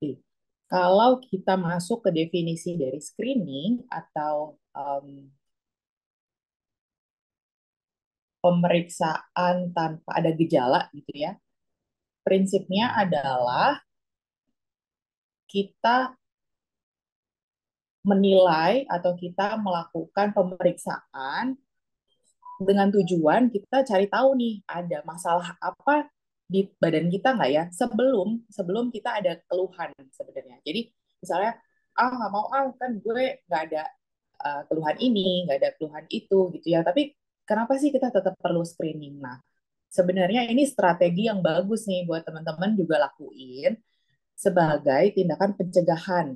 Oke. Kalau kita masuk ke definisi dari screening atau pemeriksaan tanpa ada gejala gitu ya, prinsipnya adalah kita menilai atau kita melakukan pemeriksaan dengan tujuan kita cari tahu nih ada masalah apa di badan kita nggak ya sebelum sebelum kita ada keluhan sebenarnya. Jadi misalnya nggak mau kan gue nggak ada keluhan ini nggak ada keluhan itu gitu ya. Tapi kenapa sih kita tetap perlu screening? Nah sebenarnya ini strategi yang bagus nih buat teman-teman juga lakuin sebagai tindakan pencegahan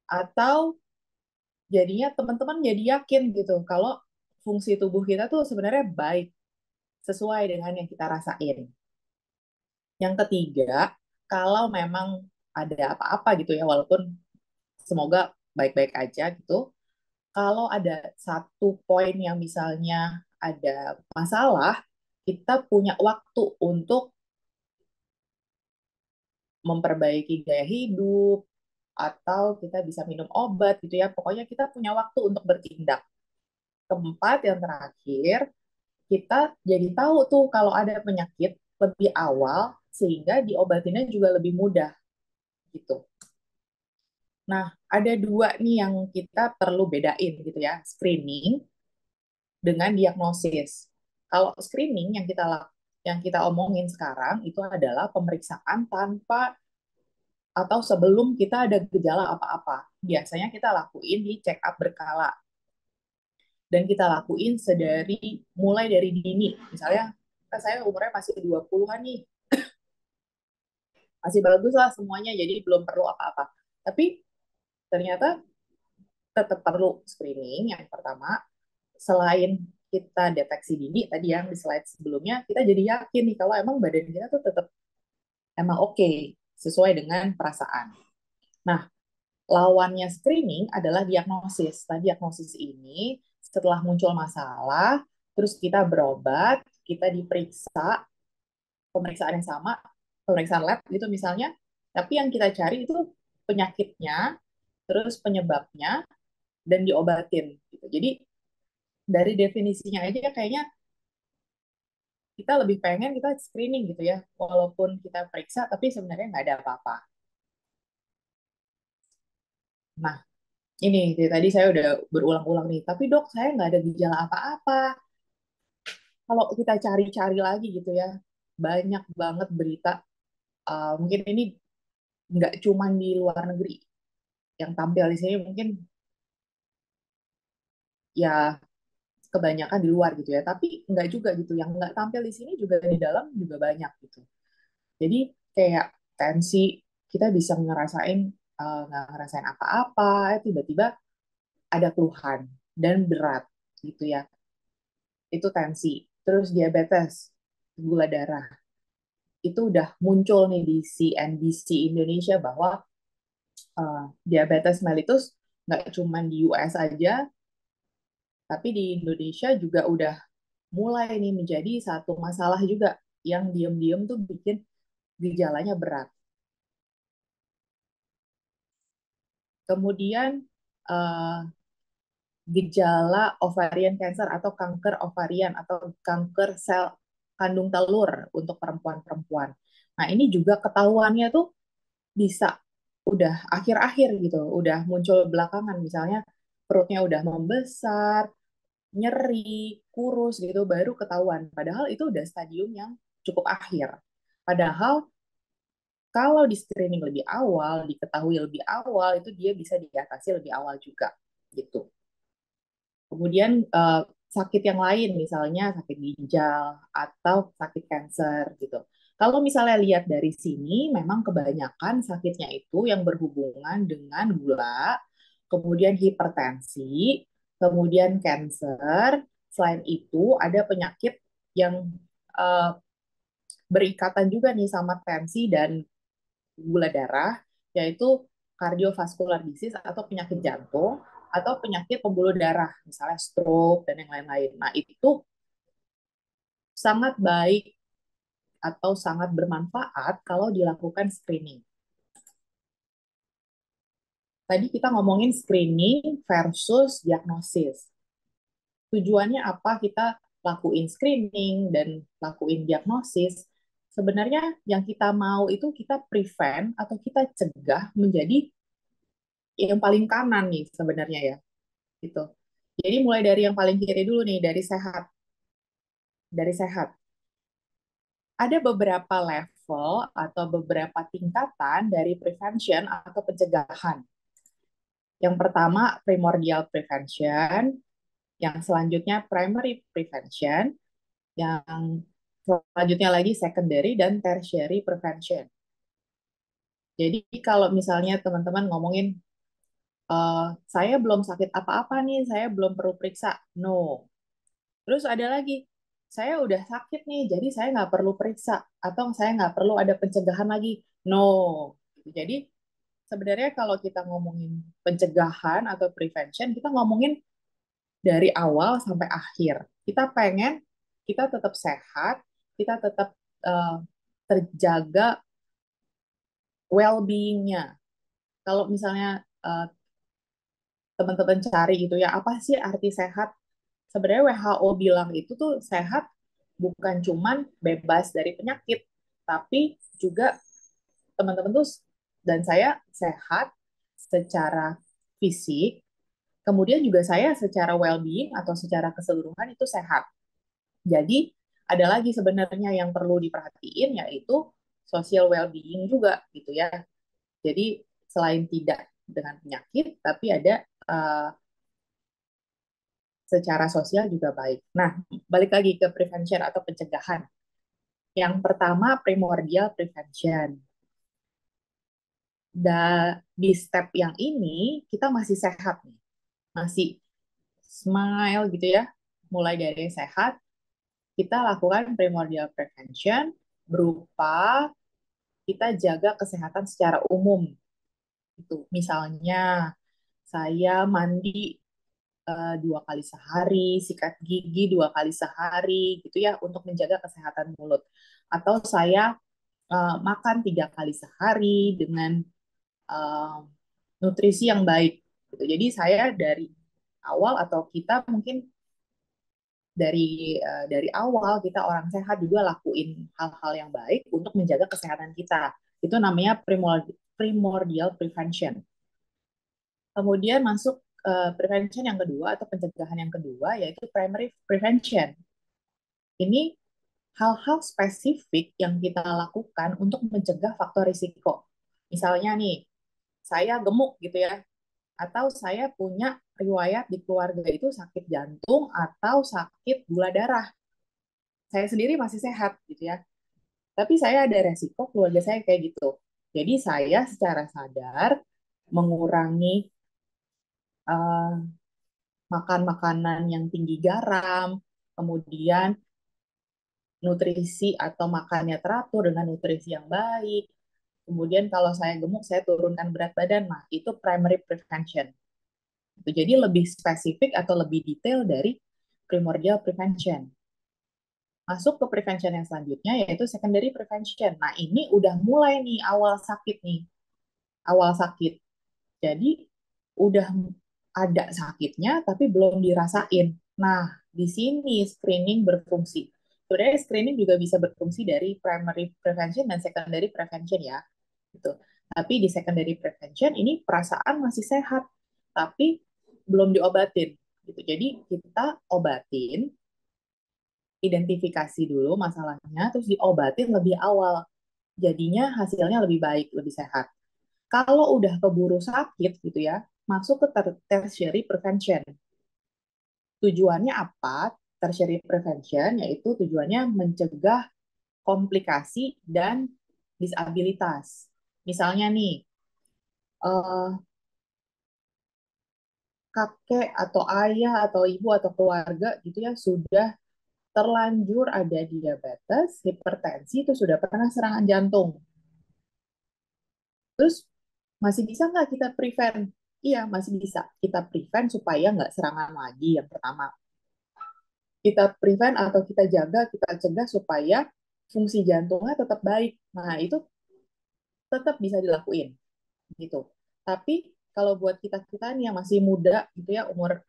atau jadinya teman-teman jadi yakin gitu kalau fungsi tubuh kita tuh sebenarnya baik sesuai dengan yang kita rasain. Yang ketiga, kalau memang ada apa-apa gitu ya, walaupun semoga baik-baik aja gitu, kalau ada satu poin yang misalnya ada masalah, kita punya waktu untuk memperbaiki gaya hidup, atau kita bisa minum obat gitu ya. Pokoknya kita punya waktu untuk bertindak. Keempat, yang terakhir, kita jadi tahu tuh kalau ada penyakit lebih awal sehingga diobatinnya juga lebih mudah gitu. Nah, ada dua nih yang kita perlu bedain gitu ya, screening dengan diagnosis. Kalau screening yang kita omongin sekarang itu adalah pemeriksaan tanpa atau sebelum kita ada gejala apa-apa. Biasanya kita lakuin di check up berkala dan kita lakuin mulai dari dini. Misalnya kan saya umurnya masih 20-an nih, masih bagus lah semuanya, jadi belum perlu apa-apa. Tapi ternyata tetap perlu screening yang pertama. Selain kita deteksi dini tadi yang di slide sebelumnya, kita jadi yakin nih kalau emang badan kita tuh tetap emang oke sesuai dengan perasaan. Nah, lawannya screening adalah diagnosis. Nah, diagnosis ini setelah muncul masalah, terus kita berobat, kita diperiksa, pemeriksaan yang sama, pemeriksaan lab gitu misalnya, tapi yang kita cari itu penyakitnya, terus penyebabnya, dan diobatin. Gitu. Jadi dari definisinya aja kayaknya kita lebih pengen kita screening gitu ya, walaupun kita periksa tapi sebenarnya nggak ada apa-apa. Nah, ini dari tadi saya udah berulang-ulang nih, tapi dok saya nggak ada gejala apa-apa. Kalau kita cari-cari lagi gitu ya, banyak banget berita, mungkin ini nggak cuma di luar negeri, yang tampil di sini mungkin ya kebanyakan di luar gitu ya, tapi nggak juga gitu, yang nggak tampil di sini juga di dalam juga banyak gitu. Jadi kayak tensi kita bisa nggak ngerasain apa-apa, tiba-tiba ada keluhan dan berat gitu ya. Itu tensi. Terus diabetes, gula darah. Itu udah muncul nih di CNBC Indonesia bahwa diabetes mellitus nggak cuma di US aja, tapi di Indonesia juga udah mulai nih menjadi satu masalah juga yang diem-diem tuh bikin gejalanya berat. Kemudian uh, gejala ovarian cancer atau kanker ovarian atau kanker sel kandung telur untuk perempuan-perempuan. Nah, ini juga ketahuannya tuh bisa udah akhir-akhir gitu, udah muncul belakangan misalnya perutnya udah membesar, nyeri, kurus gitu baru ketahuan. Padahal itu udah stadium yang cukup akhir. Padahal kalau di screening lebih awal, diketahui lebih awal, itu dia bisa diatasi lebih awal juga gitu. Kemudian sakit yang lain, misalnya sakit ginjal atau sakit kanker gitu. Kalau misalnya lihat dari sini, memang kebanyakan sakitnya itu yang berhubungan dengan gula, kemudian hipertensi, kemudian kanker. Selain itu, ada penyakit yang uh, berikatan juga nih sama tensi dan gula darah, yaitu cardiovascular disease atau penyakit jantung atau penyakit pembuluh darah, misalnya stroke dan yang lain-lain. Nah, itu sangat baik atau sangat bermanfaat kalau dilakukan screening. Tadi kita ngomongin screening versus diagnosis. Tujuannya apa kita lakuin screening dan lakuin diagnosis? Sebenarnya yang kita mau itu kita prevent atau kita cegah menjadi yang paling kanan nih sebenarnya ya, gitu. Jadi mulai dari yang paling kiri dulu nih, dari sehat. Dari sehat. Ada beberapa level atau beberapa tingkatan dari prevention atau pencegahan. Yang pertama, primordial prevention. Yang selanjutnya, primary prevention. Yang selanjutnya lagi, secondary dan tertiary prevention. Jadi kalau misalnya teman-teman ngomongin, saya belum sakit apa-apa nih, saya belum perlu periksa. No. Terus ada lagi, saya udah sakit nih, jadi saya nggak perlu periksa. Atau saya nggak perlu ada pencegahan lagi. No. Jadi sebenarnya kalau kita ngomongin pencegahan atau prevention, kita ngomongin dari awal sampai akhir. Kita pengen kita tetap sehat, kita tetap uh, terjaga well-being-nya. Kalau misalnya teman-teman cari gitu ya, apa sih arti sehat? Sebenarnya WHO bilang itu tuh sehat bukan cuman bebas dari penyakit, tapi juga teman-teman tuh dan saya sehat secara fisik, kemudian juga saya secara well-being atau secara keseluruhan itu sehat. Jadi ada lagi sebenarnya yang perlu diperhatiin yaitu social well-being juga gitu ya. Jadi selain tidak dengan penyakit, tapi ada secara sosial juga baik. Nah, balik lagi ke prevention atau pencegahan. Yang pertama, primordial prevention. Di step yang ini, kita masih sehat nih. Masih smile gitu ya. Mulai dari sehat, kita lakukan primordial prevention berupa kita jaga kesehatan secara umum. Itu misalnya saya mandi 2 kali sehari, sikat gigi 2 kali sehari, gitu ya, untuk menjaga kesehatan mulut. Atau saya makan 3 kali sehari dengan uh, nutrisi yang baik. Gitu. Jadi saya dari awal atau kita mungkin dari awal kita orang sehat juga lakuin hal-hal yang baik untuk menjaga kesehatan kita. Itu namanya primordial prevention. Kemudian masuk prevention yang kedua atau pencegahan yang kedua yaitu primary prevention. Ini hal-hal spesifik yang kita lakukan untuk mencegah faktor risiko. Misalnya nih, saya gemuk gitu ya, atau saya punya riwayat di keluarga itu sakit jantung atau sakit gula darah. Saya sendiri masih sehat gitu ya, tapi saya ada resiko keluarga saya kayak gitu. Jadi saya secara sadar mengurangi uh, makan makanan yang tinggi garam, kemudian nutrisi atau makannya teratur dengan nutrisi yang baik. Kemudian kalau saya gemuk, saya turunkan berat badan. Nah, itu primary prevention. Jadi lebih spesifik atau lebih detail dari primordial prevention. Masuk ke prevention yang selanjutnya yaitu secondary prevention. Nah, ini udah mulai nih awal sakit nih. Awal sakit. Jadi udah ada sakitnya tapi belum dirasain. Nah, di sini screening berfungsi. Sebenarnya screening juga bisa berfungsi dari primary prevention dan secondary prevention ya. Gitu. Tapi di secondary prevention ini perasaan masih sehat, tapi belum diobatin. Gitu. Jadi kita obatin, identifikasi dulu masalahnya, terus diobatin lebih awal. Jadinya hasilnya lebih baik, lebih sehat. Kalau udah keburu sakit gitu ya, masuk ke tertiary prevention. Tujuannya apa? Tertiary prevention yaitu tujuannya mencegah komplikasi dan disabilitas. Misalnya nih, eh, kakek atau ayah atau ibu atau keluarga gitu ya sudah terlanjur ada diabetes, hipertensi, itu sudah pernah serangan jantung. Terus masih bisa nggak kita prevent? Iya, masih bisa. Kita prevent supaya nggak serangan lagi yang pertama. Kita prevent atau kita jaga, kita cegah supaya fungsi jantungnya tetap baik. Nah, itu tetap bisa dilakuin gitu. Tapi kalau buat kita-kita nih yang masih muda gitu ya, umur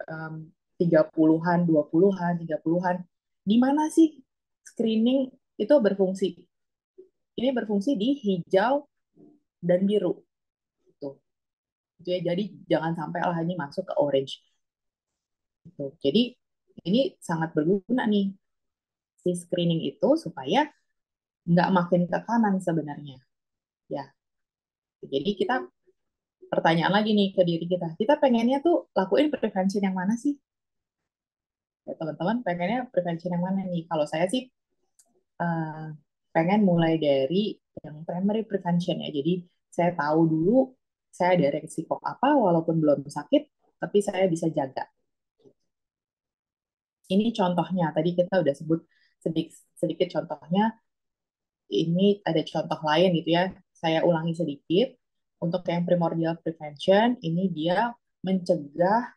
30-an, 20-an, 30-an, di mana sih screening itu berfungsi? Ini berfungsi di hijau dan biru. Tuh. Gitu ya. Jadi jangan sampai lah ini masuk ke orange. Gitu. Jadi ini sangat berguna nih si screening itu supaya nggak makin ke kanan sebenarnya. Ya, jadi kita pertanyaan lagi nih ke diri kita. Kita pengennya tuh lakuin prevention yang mana sih? Ya, teman-teman pengennya prevention yang mana nih? Kalau saya sih eh, pengen mulai dari yang primary prevention ya. Jadi saya tahu dulu saya ada resiko apa walaupun belum sakit, tapi saya bisa jaga. Ini contohnya. Tadi kita udah sebut sedikit, sedikit contohnya. Ini ada contoh lain gitu ya. Saya ulangi sedikit. Untuk yang primordial prevention, ini dia mencegah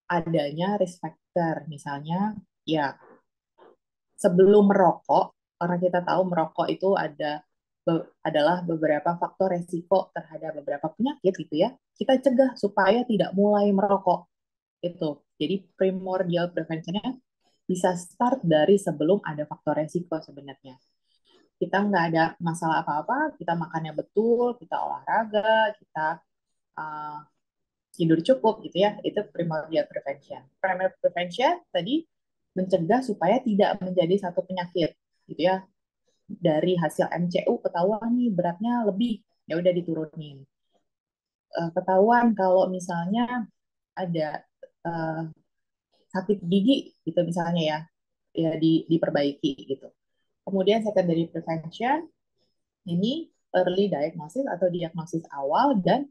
adanya risk factor. Misalnya, ya sebelum merokok, karena kita tahu merokok itu adalah beberapa faktor resiko terhadap beberapa penyakit gitu ya. Kita cegah supaya tidak mulai merokok itu. Jadi primordial preventionnya bisa start dari sebelum ada faktor resiko sebenarnya. Kita nggak ada masalah apa-apa, kita makannya betul, kita olahraga, kita uh, tidur cukup gitu ya, itu primordial prevention. Primary prevention tadi mencegah supaya tidak menjadi satu penyakit gitu ya. Dari hasil MCU ketahuan nih beratnya lebih, ya udah diturunin. Ketahuan kalau misalnya ada uh, sakit gigi gitu misalnya ya, ya diperbaiki gitu. Kemudian secondary prevention ini early diagnosis atau diagnosis awal dan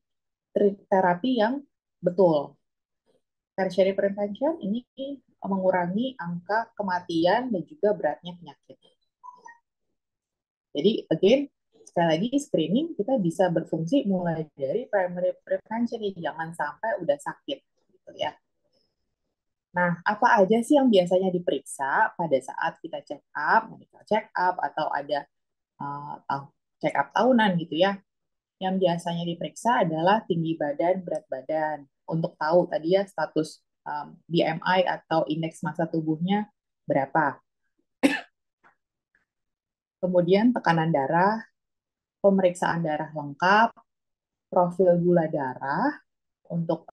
terapi yang betul. Tertiary prevention ini mengurangi angka kematian dan juga beratnya penyakit. Jadi again, sekali lagi screening kita bisa berfungsi mulai dari primary prevention, jangan sampai udah sakit gitu ya. Nah, apa aja sih yang biasanya diperiksa pada saat kita check up, medical check up atau ada check up tahunan gitu ya. Yang biasanya diperiksa adalah tinggi badan, berat badan untuk tahu tadi ya status BMI atau indeks massa tubuhnya berapa. Kemudian tekanan darah, pemeriksaan darah lengkap, profil gula darah untuk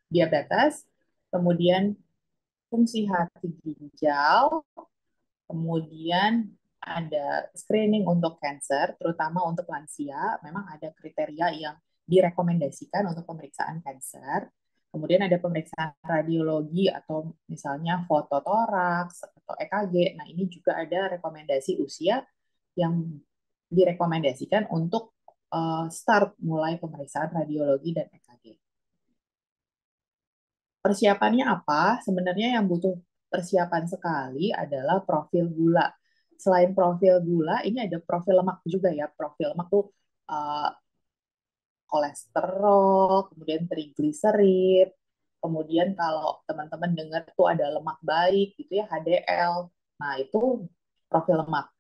diabetes, kemudian fungsi hati ginjal, kemudian ada screening untuk cancer, terutama untuk lansia. Memang ada kriteria yang direkomendasikan untuk pemeriksaan cancer. Kemudian ada pemeriksaan radiologi atau misalnya foto toraks atau EKG. Nah, ini juga ada rekomendasi usia yang direkomendasikan untuk start mulai pemeriksaan radiologi dan EKG. Persiapannya apa? Sebenarnya yang butuh persiapan sekali adalah profil gula. Selain profil gula, ini ada profil lemak juga ya. Profil lemak tuh uh, kolesterol, kemudian trigliserid, kemudian kalau teman-teman dengar tuh ada lemak baik gitu ya, HDL. Nah, itu profil lemak.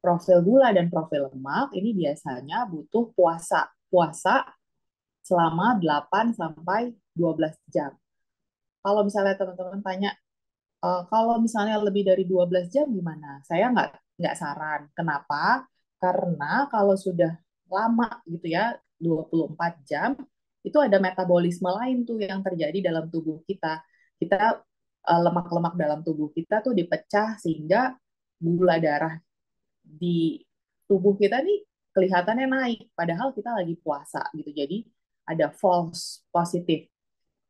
Profil gula dan profil lemak ini biasanya butuh puasa. Puasa selama 8 sampai 12 jam. Kalau misalnya teman-teman tanya, kalau misalnya lebih dari 12 jam gimana? Saya nggak saran. Kenapa? Karena kalau sudah lama gitu ya, 24 jam, itu ada metabolisme lain tuh yang terjadi dalam tubuh kita. Kita lemak-lemak dalam tubuh kita tuh dipecah sehingga gula darah di tubuh kita nih kelihatannya naik, padahal kita lagi puasa gitu. Jadi ada false positif.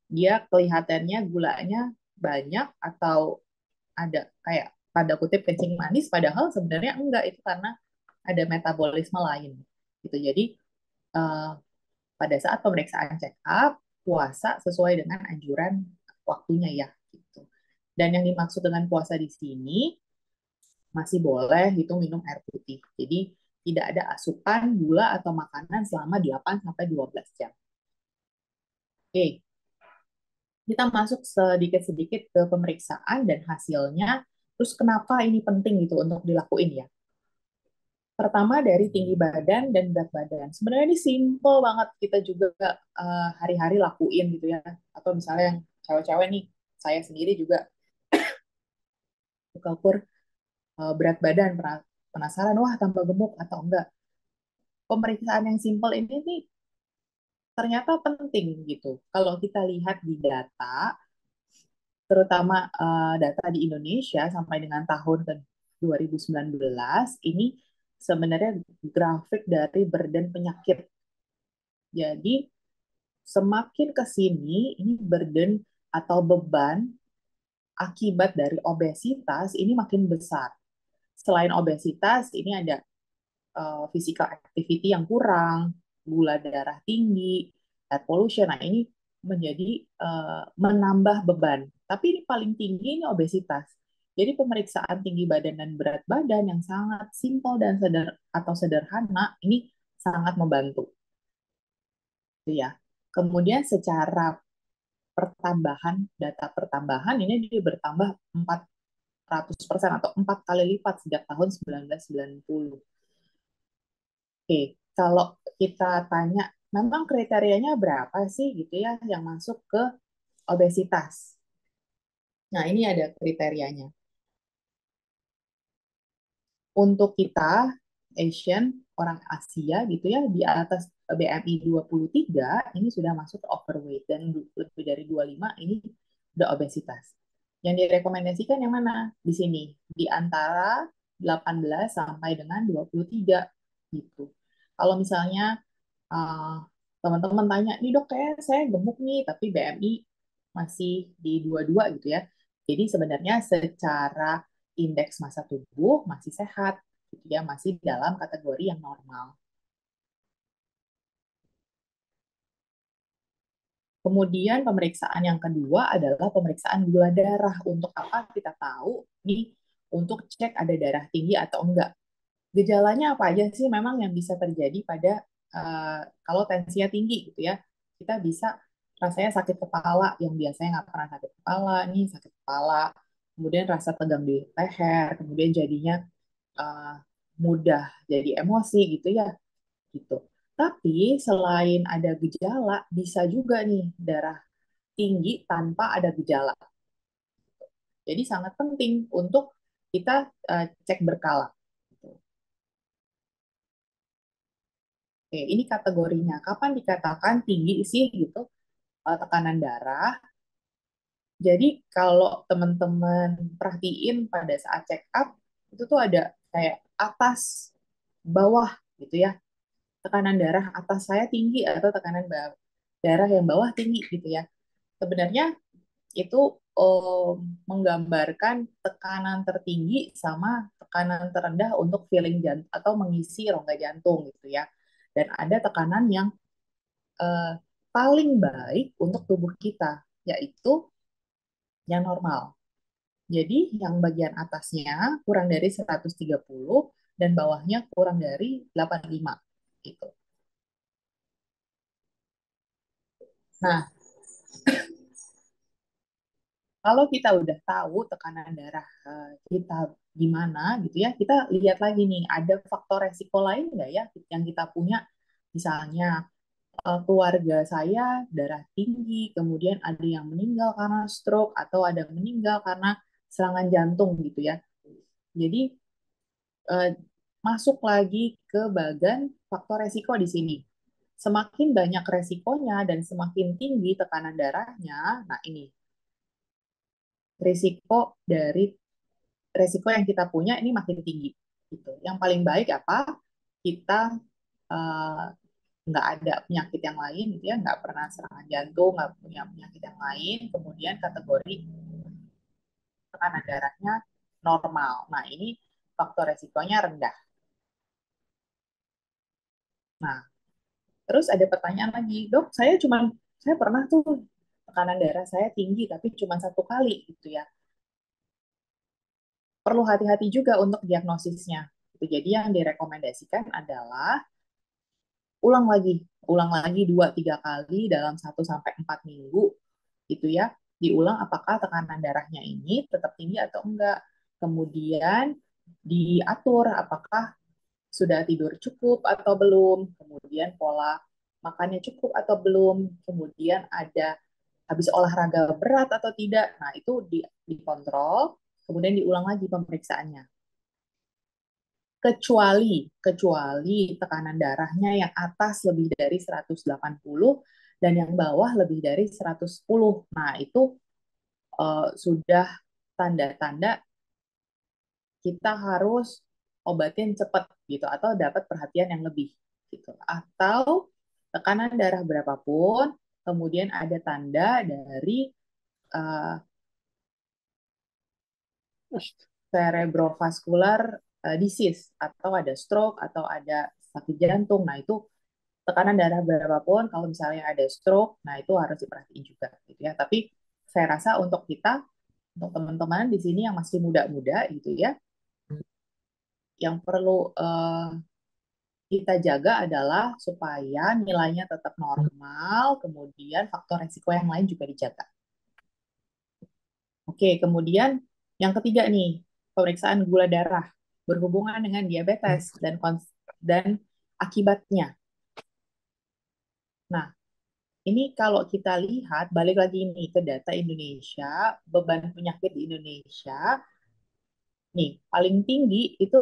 Dia kelihatannya gulanya banyak atau ada kayak pada kutip kencing manis, padahal sebenarnya enggak, itu karena ada metabolisme lain gitu. Jadi uh, pada saat pemeriksaan check up puasa sesuai dengan anjuran waktunya ya gitu. Dan yang dimaksud dengan puasa di sini masih boleh itu minum air putih. Jadi tidak ada asupan gula atau makanan selama 8 sampai 12 jam. Oke, kita masuk sedikit-sedikit ke pemeriksaan dan hasilnya. Terus kenapa ini penting gitu untuk dilakuin ya? Pertama dari tinggi badan dan berat badan. Sebenarnya ini simple banget kita juga hari-hari lakuin gitu ya. Atau misalnya yang cewek-cewek nih, saya sendiri juga suka ukur berat badan, penasaran wah tambah gemuk atau enggak. Pemeriksaan yang simple ini nih ternyata penting gitu. Kalau kita lihat di data, terutama data di Indonesia sampai dengan tahun ke 2019, ini sebenarnya grafik dari burden penyakit. Jadi semakin ke sini, ini burden atau beban akibat dari obesitas ini makin besar. Selain obesitas, ini ada physical activity yang kurang, gula darah tinggi, air pollution. Nah, ini menjadi menambah beban. Tapi ini paling tinggi ini obesitas. Jadi pemeriksaan tinggi badan dan berat badan yang sangat simpel dan sederhana ini sangat membantu, gitu ya. Kemudian secara pertambahan, data pertambahan ini dia bertambah 400% atau 4 kali lipat sejak tahun 1990. Oke, kalau kita tanya, memang kriterianya berapa sih gitu ya yang masuk ke obesitas? Nah, ini ada kriterianya. Untuk kita, Asian, orang Asia gitu ya, di atas BMI 23, ini sudah masuk overweight. Dan lebih dari 25, ini udah obesitas. Yang direkomendasikan yang mana? Di sini, di antara 18 sampai dengan 23 gitu. Kalau misalnya uh, teman-teman tanya, nih dok kayak saya gemuk nih, tapi BMI masih di 22 gitu ya. Jadi sebenarnya secara indeks massa tubuh masih sehat, gitu ya, masih dalam kategori yang normal. Kemudian pemeriksaan yang kedua adalah pemeriksaan gula darah. Untuk apa kita tahu nih? Untuk cek ada darah tinggi atau enggak. Gejalanya apa aja sih memang yang bisa terjadi pada kalau tensinya tinggi gitu ya. Kita bisa rasanya sakit kepala yang biasanya nggak pernah sakit kepala, nih sakit kepala. Kemudian rasa tegang di leher, kemudian jadinya uh, mudah jadi emosi gitu ya, gitu. Tapi selain ada gejala, bisa juga nih darah tinggi tanpa ada gejala. Jadi sangat penting untuk kita cek berkala. Oke, ini kategorinya. Kapan dikatakan tinggi sih gitu tekanan darah? Jadi kalau teman-teman perhatiin pada saat check up itu tuh ada kayak atas, bawah gitu ya. Tekanan darah atas saya tinggi atau tekanan darah yang bawah tinggi gitu ya. Sebenarnya itu menggambarkan tekanan tertinggi sama tekanan terendah untuk feeling jantung atau mengisi rongga jantung gitu ya. Dan ada tekanan yang eh, paling baik untuk tubuh kita, yaitu yang normal. Jadi yang bagian atasnya kurang dari 130 dan bawahnya kurang dari 85 gitu. Nah, kalau kita udah tahu tekanan darah kita gimana gitu ya, kita lihat lagi nih, ada faktor resiko lain nggak ya yang kita punya? Misalnya keluarga saya darah tinggi, kemudian ada yang meninggal karena stroke atau ada yang meninggal karena serangan jantung gitu ya. Jadi eh, masuk lagi ke bagian faktor resiko di sini. Semakin banyak resikonya dan semakin tinggi tekanan darahnya, nah ini risiko dari resiko yang kita punya ini makin tinggi. Gitu. Yang paling baik apa? Kita uh, nggak ada penyakit yang lain, gitu ya, nggak pernah serangan jantung, nggak punya penyakit yang lain, kemudian kategori tekanan darahnya normal. Nah, ini faktor resikonya rendah. Nah, terus ada pertanyaan lagi, dok, saya pernah tuh tekanan darah saya tinggi, tapi cuma 1 kali, gitu ya. Perlu hati-hati juga untuk diagnosisnya. Jadi yang direkomendasikan adalah ulang lagi 2-3 kali dalam 1 sampai 4 minggu, gitu ya. Diulang apakah tekanan darahnya ini tetap tinggi atau enggak. Kemudian diatur apakah sudah tidur cukup atau belum, kemudian pola makannya cukup atau belum, kemudian ada habis olahraga berat atau tidak. Nah, itu dikontrol, kemudian diulang lagi pemeriksaannya. Kecuali tekanan darahnya yang atas lebih dari 180 dan yang bawah lebih dari 110. Nah, itu sudah tanda-tanda kita harus obatin cepat gitu atau dapat perhatian yang lebih gitu. Atau tekanan darah berapapun, kemudian ada tanda dari uh, cerebrovascular disease atau ada stroke atau ada sakit jantung. Nah, itu tekanan darah berapapun kalau misalnya ada stroke, nah itu harus diperhatiin juga gitu ya. Tapi saya rasa untuk kita, untuk teman-teman di sini yang masih muda-muda gitu ya, yang perlu kita jaga adalah supaya nilainya tetap normal, kemudian faktor resiko yang lain juga dijaga. Oke, kemudian yang ketiga nih, pemeriksaan gula darah berhubungan dengan diabetes dan akibatnya. Nah, ini kalau kita lihat, balik lagi ini ke data Indonesia, beban penyakit di Indonesia, nih, paling tinggi itu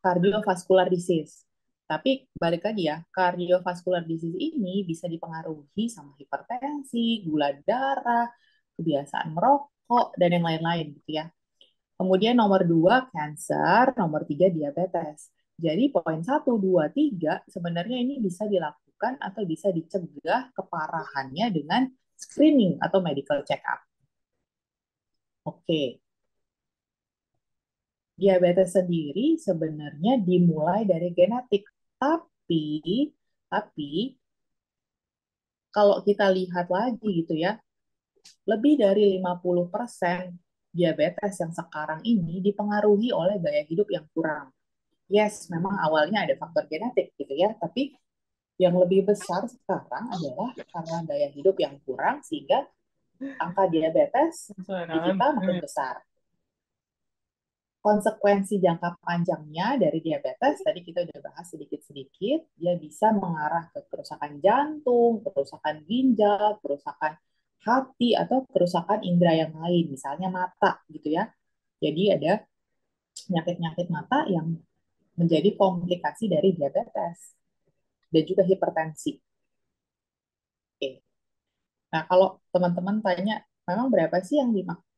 cardiovascular disease. Tapi balik lagi ya, cardiovascular disease ini bisa dipengaruhi sama hipertensi, gula darah, kebiasaan merokok, dan yang lain-lain gitu ya. Kemudian nomor dua, cancer, nomor tiga, diabetes. Jadi poin satu, dua, tiga sebenarnya ini bisa dilakukan atau bisa dicegah keparahannya dengan screening atau medical check-up. Oke, diabetes sendiri sebenarnya dimulai dari genetik, tapi tapi kalau kita lihat lagi gitu ya, lebih dari 50% diabetes yang sekarang ini dipengaruhi oleh gaya hidup yang kurang. Yes, memang awalnya ada faktor genetik gitu ya, tapi yang lebih besar sekarang adalah karena gaya hidup yang kurang sehingga angka diabetes di kita makin besar. Konsekuensi jangka panjangnya dari diabetes, tadi kita udah bahas sedikit-sedikit, dia bisa mengarah ke kerusakan jantung, kerusakan ginjal, kerusakan hati, atau kerusakan indera yang lain, misalnya mata gitu ya. Jadi ada penyakit-penyakit mata yang menjadi komplikasi dari diabetes dan juga hipertensi. Oke. Nah, kalau teman-teman tanya, memang berapa sih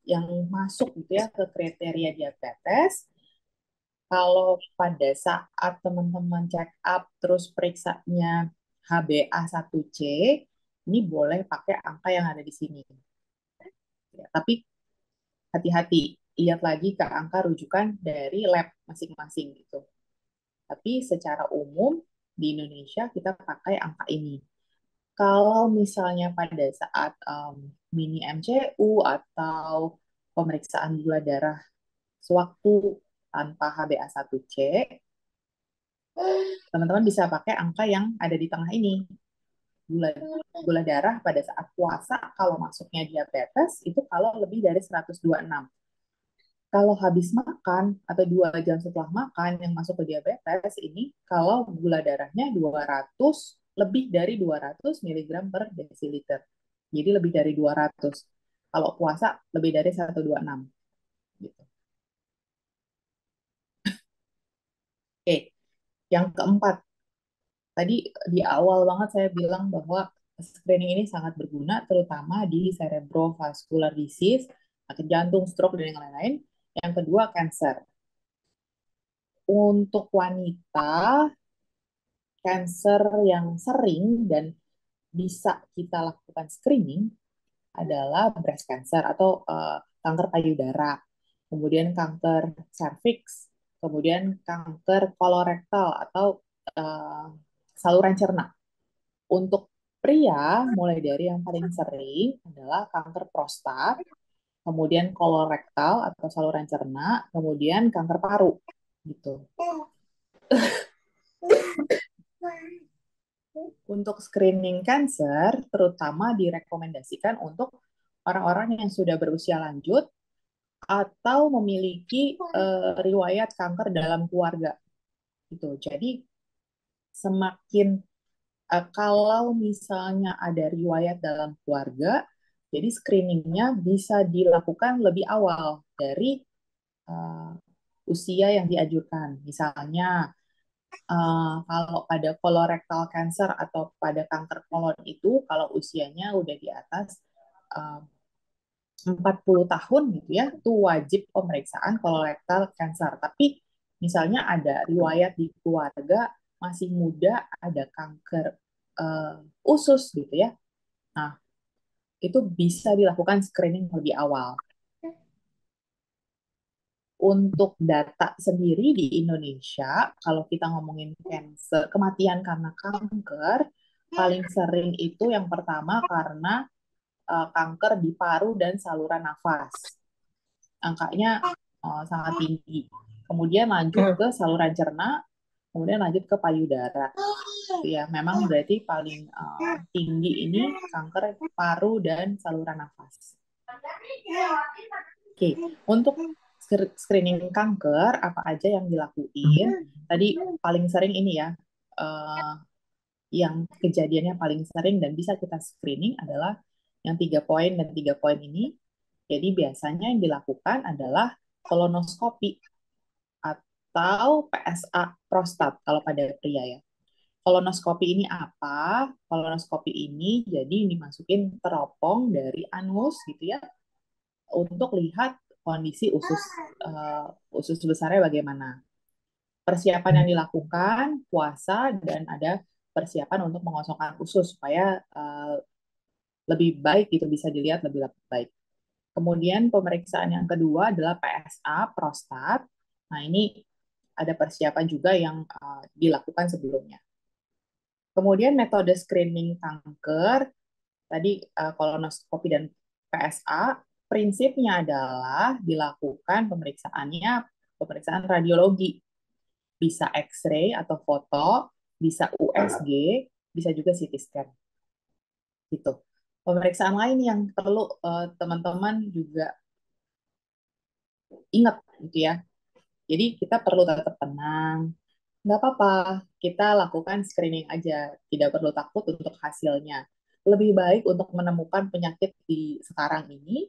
yang masuk gitu ya ke kriteria diabetes? Kalau pada saat teman-teman check up terus periksanya HbA1c, ini boleh pakai angka yang ada di sini. Ya, tapi hati-hati, lihat lagi ke angka rujukan dari lab masing-masing gitu. Tapi secara umum di Indonesia kita pakai angka ini. Kalau misalnya pada saat mini MCU atau pemeriksaan gula darah sewaktu tanpa HbA1c, teman-teman bisa pakai angka yang ada di tengah ini. Gula gula darah pada saat puasa kalau masuknya diabetes itu kalau lebih dari 126. Kalau habis makan atau 2 jam setelah makan yang masuk ke diabetes ini kalau gula darahnya 200 lebih dari 200 miligram per desiliter. Jadi lebih dari 200. Kalau puasa lebih dari 126 gitu. Oke, yang keempat, tadi di awal banget saya bilang bahwa screening ini sangat berguna terutama di cerebrovascular disease, sakit jantung, stroke dan yang lain-lain. Yang kedua, cancer. Untuk wanita, cancer yang sering dan bisa kita lakukan screening adalah breast cancer atau kanker payudara, kemudian kanker cervix, kemudian kanker kolorektal atau uh, saluran cerna. Untuk pria, mulai dari yang paling sering adalah kanker prostat, kemudian kolorektal atau saluran cerna, kemudian kanker paru, gitu. Untuk screening cancer, terutama direkomendasikan untuk orang-orang yang sudah berusia lanjut atau memiliki riwayat kanker dalam keluarga. gitu. Jadi semakin kalau misalnya ada riwayat dalam keluarga, jadi screeningnya bisa dilakukan lebih awal dari uh, usia yang dianjurkan. Misalnya kalau pada colorectal cancer atau pada kanker kolon itu, kalau usianya udah di atas uh, 40 tahun gitu ya, itu wajib pemeriksaan colorectal cancer. Tapi misalnya ada riwayat di keluarga masih muda ada kanker usus gitu ya. Nah, itu bisa dilakukan screening lebih awal. Untuk data sendiri di Indonesia, kalau kita ngomongin cancer, kematian karena kanker, paling sering itu yang pertama karena kanker di paru dan saluran nafas. Angkanya sangat tinggi. Kemudian lanjut ke saluran cerna, kemudian lanjut ke payudara. Ya, memang berarti paling tinggi ini kanker paru dan saluran nafas. Oke, untuk screening kanker apa aja yang dilakuin? Tadi paling sering ini ya, uh, yang kejadiannya paling sering dan bisa kita screening adalah yang 3 poin dan 3 poin ini. Jadi biasanya yang dilakukan adalah kolonoskopi atau PSA prostat kalau pada pria ya. Kolonoskopi ini apa? Kolonoskopi ini jadi dimasukin teropong dari anus gitu ya untuk lihat kondisi usus besarnya bagaimana. Persiapan yang dilakukan puasa dan ada persiapan untuk mengosongkan usus supaya lebih baik gitu bisa dilihat lebih baik. Kemudian pemeriksaan yang kedua adalah PSA prostat. Nah, ini ada persiapan juga yang dilakukan sebelumnya. Kemudian metode screening kanker tadi kolonoskopi dan PSA prinsipnya adalah dilakukan pemeriksaan radiologi, bisa X-ray atau foto, bisa USG, bisa juga CT scan gitu. Pemeriksaan lain yang perlu teman-teman juga ingat gitu ya. Jadi kita perlu tetap tenang, nggak apa-apa, kita lakukan screening aja, tidak perlu takut untuk hasilnya. Lebih baik untuk menemukan penyakit di sekarang ini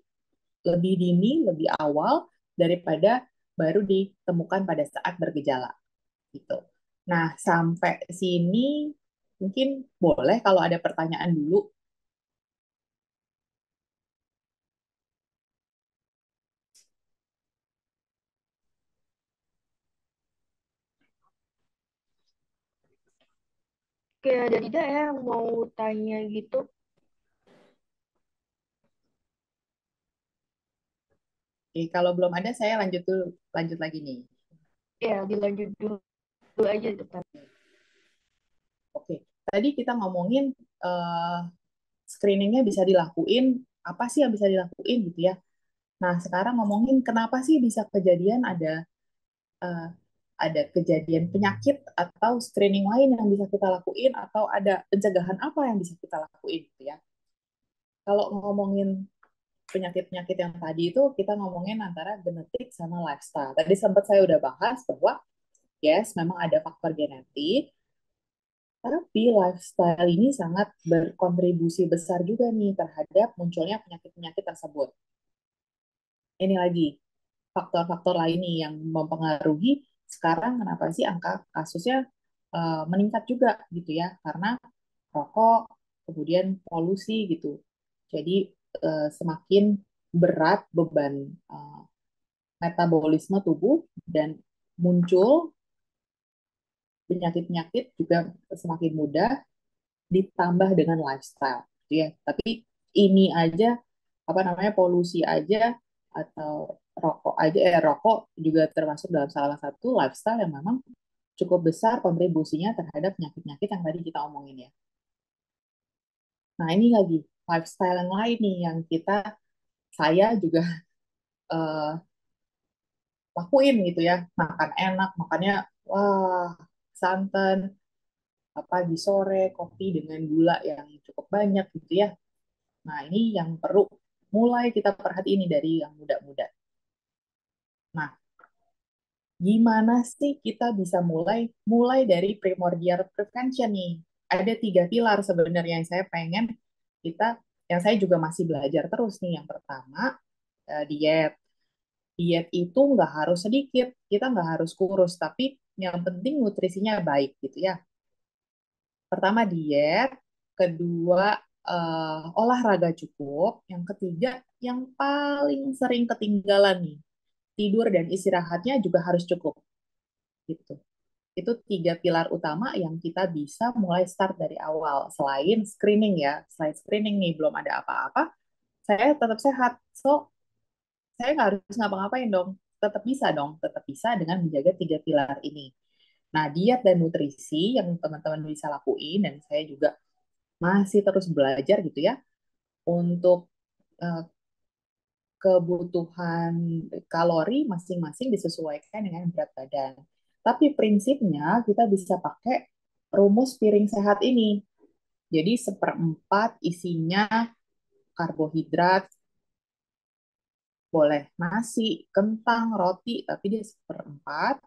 lebih dini, lebih awal daripada baru ditemukan pada saat bergejala gitu. Nah, sampai sini mungkin boleh kalau ada pertanyaan dulu. Kayak ada tidak ya yang mau tanya gitu? Oke, kalau belum ada saya lanjut lagi nih. Ya, dilanjut dulu aja depan. Oke, tadi kita ngomongin eh, screeningnya bisa dilakuin, apa sih yang bisa dilakuin gitu ya. Nah, sekarang ngomongin kenapa sih bisa kejadian eh, ada kejadian penyakit atau screening lain yang bisa kita lakuin atau ada pencegahan apa yang bisa kita lakuin gitu ya. Kalau ngomongin penyakit-penyakit yang tadi itu kita ngomongin antara genetik sama lifestyle. Tadi sempat saya udah bahas bahwa yes, memang ada faktor genetik, tapi lifestyle ini sangat berkontribusi besar juga nih terhadap munculnya penyakit-penyakit tersebut. Ini lagi faktor-faktor lain nih yang mempengaruhi sekarang kenapa sih angka kasusnya meningkat juga gitu ya, karena rokok, kemudian polusi gitu. Jadi semakin berat beban uh, metabolisme tubuh dan muncul penyakit-penyakit juga semakin mudah ditambah dengan lifestyle gitu ya. Tapi ini aja apa namanya polusi aja atau rokok juga termasuk dalam salah satu lifestyle yang memang cukup besar kontribusinya terhadap penyakit-penyakit yang tadi kita omongin ya. Nah, ini lagi lifestyle yang lain nih yang saya juga uh, lakuin gitu ya. Makan enak, makannya wah santan, pagi sore kopi dengan gula yang cukup banyak gitu ya. Nah, ini yang perlu mulai kita perhatiin ini dari yang muda-muda. Nah, Gimana sih kita bisa mulai? Mulai dari primordial prevention nih. Ada 3 pilar sebenarnya yang saya pengen kita, yang saya juga masih belajar terus nih. Yang pertama, diet. Diet itu nggak harus sedikit, kita nggak harus kurus, tapi yang penting nutrisinya baik gitu ya. Pertama diet, kedua olahraga cukup, yang ketiga yang paling sering ketinggalan nih, tidur dan istirahatnya juga harus cukup gitu. Itu 3 pilar utama yang kita bisa mulai start dari awal. Selain screening ya, selain screening nih belum ada apa-apa, saya tetap sehat. So, saya nggak harus ngapa-ngapain dong. Tetap bisa dong, tetap bisa dengan menjaga 3 pilar ini. Nah, diet dan nutrisi yang teman-teman bisa lakuin, dan saya juga masih terus belajar gitu ya, untuk eh, kebutuhan kalori masing-masing disesuaikan dengan berat badan. Tapi prinsipnya kita bisa pakai rumus piring sehat ini. Jadi seperempat isinya karbohidrat, boleh nasi, kentang, roti, tapi dia seperempat.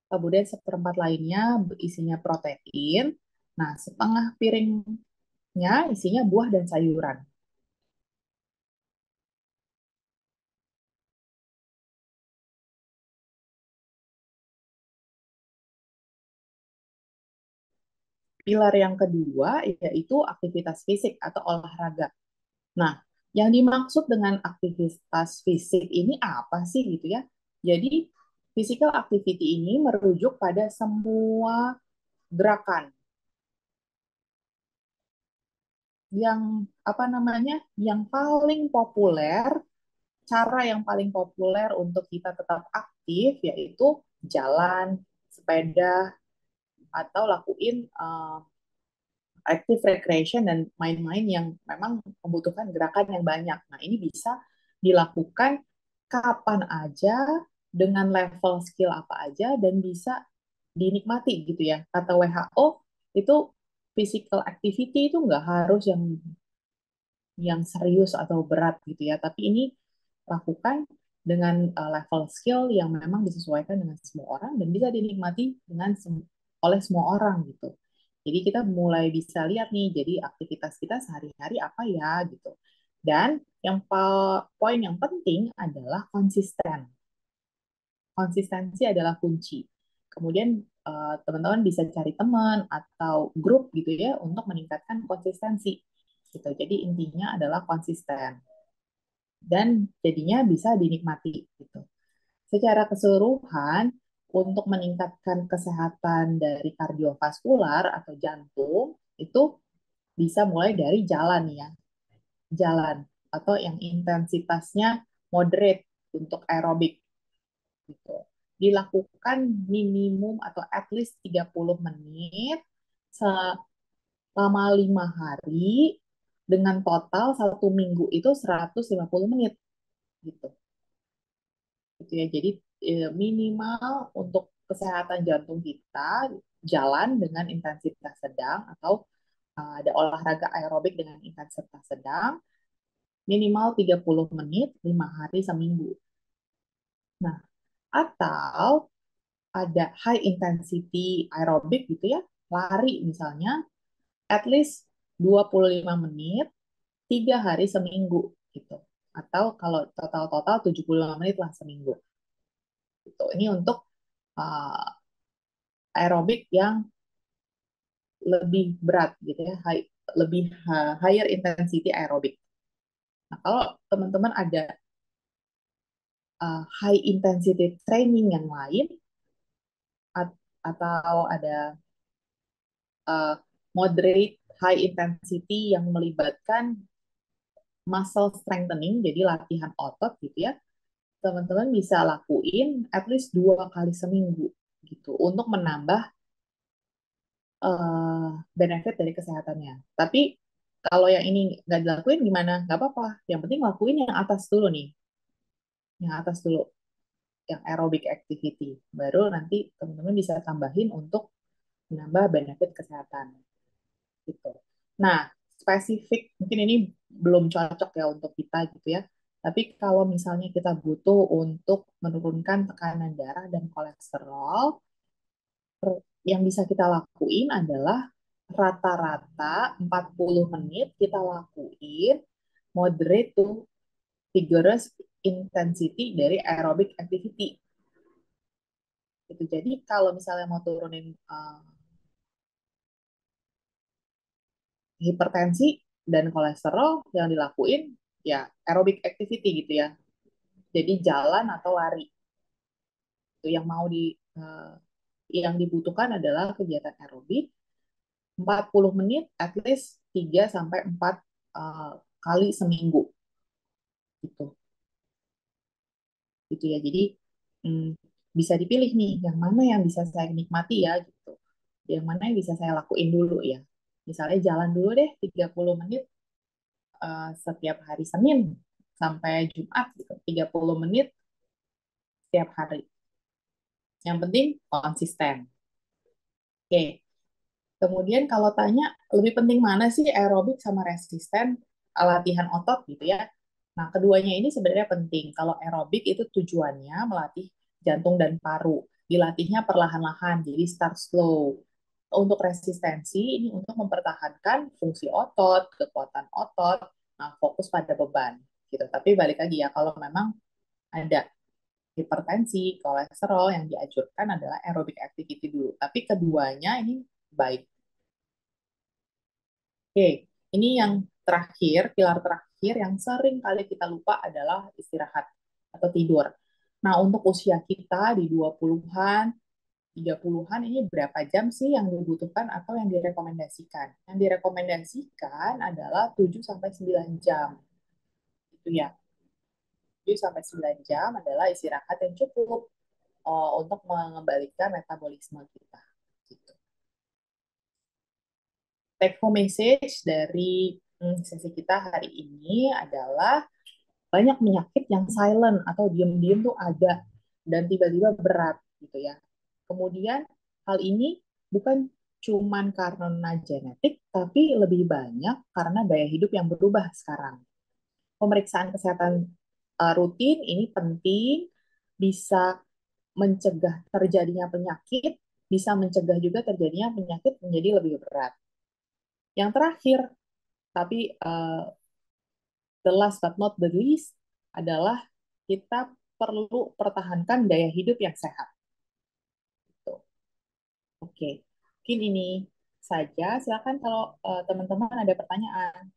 Kemudian seperempat lainnya isinya protein. Nah, setengah piringnya isinya buah dan sayuran. Pilar yang kedua yaitu aktivitas fisik atau olahraga. Nah, yang dimaksud dengan aktivitas fisik ini apa sih gitu ya? Jadi, physical activity ini merujuk pada semua gerakan yang apa namanya? Yang paling populer, cara yang paling populer untuk kita tetap aktif yaitu jalan, sepeda, atau lakuin active recreation dan main-main yang memang membutuhkan gerakan yang banyak. Nah, ini bisa dilakukan kapan aja, dengan level skill apa aja, dan bisa dinikmati gitu ya. Kata WHO, itu physical activity itu nggak harus yang serius atau berat gitu ya, tapi ini lakukan dengan level skill yang memang disesuaikan dengan semua orang dan bisa dinikmati oleh semua orang gitu. Jadi kita mulai bisa lihat nih, jadi aktivitas kita sehari-hari apa ya gitu. Dan yang poin yang penting adalah konsisten. Konsistensi adalah kunci. Kemudian teman-teman bisa cari teman atau grup gitu ya untuk meningkatkan konsistensi gitu. Jadi intinya adalah konsisten dan jadinya bisa dinikmati gitu. Secara keseluruhan, untuk meningkatkan kesehatan dari kardiovaskular atau jantung itu bisa mulai dari jalan ya, jalan atau yang intensitasnya moderate untuk aerobik gitu. Dilakukan minimum atau at least 30 menit selama 5 hari, dengan total 1 minggu itu 150 menit gitu. Gitu ya. Jadi minimal untuk kesehatan jantung kita jalan dengan intensitas sedang atau ada olahraga aerobik dengan intensitas sedang minimal 30 menit 5 hari seminggu. Nah, atau ada high intensity aerobik gitu ya, lari misalnya at least 25 menit 3 hari seminggu gitu. Atau kalau total-total 75 menit lah seminggu. Gitu. Ini untuk uh, aerobik yang lebih berat gitu ya, lebih higher intensity aerobik. Nah, kalau teman-teman ada high intensity training yang lain atau ada uh, moderate high intensity yang melibatkan muscle strengthening, jadi latihan otot gitu ya, teman-teman bisa lakuin at least 2 kali seminggu gitu untuk menambah benefit dari kesehatannya. Tapi kalau yang ini nggak dilakuin gimana? Nggak apa-apa. Yang penting lakuin yang atas dulu nih, yang atas dulu, yang aerobic activity. Baru nanti teman-teman bisa tambahin untuk menambah benefit kesehatan gitu. Nah, spesifik mungkin ini belum cocok ya untuk kita gitu ya. Tapi kalau misalnya kita butuh untuk menurunkan tekanan darah dan kolesterol, yang bisa kita lakuin adalah rata-rata 40 menit kita lakuin moderate to vigorous intensity dari aerobic activity. Gitu. Jadi kalau misalnya mau turunin hipertensi dan kolesterol yang dilakuin ya aerobic activity gitu ya. Jadi jalan atau lari. Itu yang mau yang dibutuhkan adalah kegiatan aerobik 40 menit at least 3 sampai 4 uh, kali seminggu gitu. Gitu ya. Jadi hmm, bisa dipilih nih yang mana yang bisa saya nikmati ya gitu. Yang mana yang bisa saya lakuin dulu ya. Misalnya jalan dulu deh 30 menit setiap hari Senin sampai Jumat gitu. 30 menit setiap hari. Yang penting konsisten. Oke. Kemudian kalau tanya lebih penting mana sih aerobik sama resisten latihan otot gitu ya. Nah, keduanya ini sebenarnya penting. Kalau aerobik itu tujuannya melatih jantung dan paru. Dilatihnya perlahan-lahan, jadi start slow. Untuk resistensi ini untuk mempertahankan fungsi otot, kekuatan otot, nah, fokus pada beban gitu. Tapi balik lagi ya, kalau memang ada hipertensi, kolesterol yang dianjurkan adalah aerobic activity dulu. Tapi keduanya ini baik. Oke, ini yang terakhir, pilar terakhir yang sering kali kita lupa adalah istirahat atau tidur. Nah, untuk usia kita di 20-an, 30-an ini berapa jam sih yang dibutuhkan atau yang direkomendasikan? Yang direkomendasikan adalah 7 sampai 9 jam. Itu ya. 7 sampai 9 jam adalah istirahat yang cukup untuk mengembalikan metabolisme kita. Gitu. Take home message dari sesi kita hari ini adalah banyak penyakit yang silent atau diem-diem tuh ada dan tiba-tiba berat gitu ya. Kemudian hal ini bukan cuman karena genetik, tapi lebih banyak karena gaya hidup yang berubah sekarang. Pemeriksaan kesehatan rutin ini penting, bisa mencegah terjadinya penyakit, bisa mencegah juga terjadinya penyakit menjadi lebih berat. Yang terakhir, tapi the last but not the least adalah kita perlu pertahankan gaya hidup yang sehat. Gitu. Oke, mungkin ini saja. Silakan kalau teman-teman ada pertanyaan.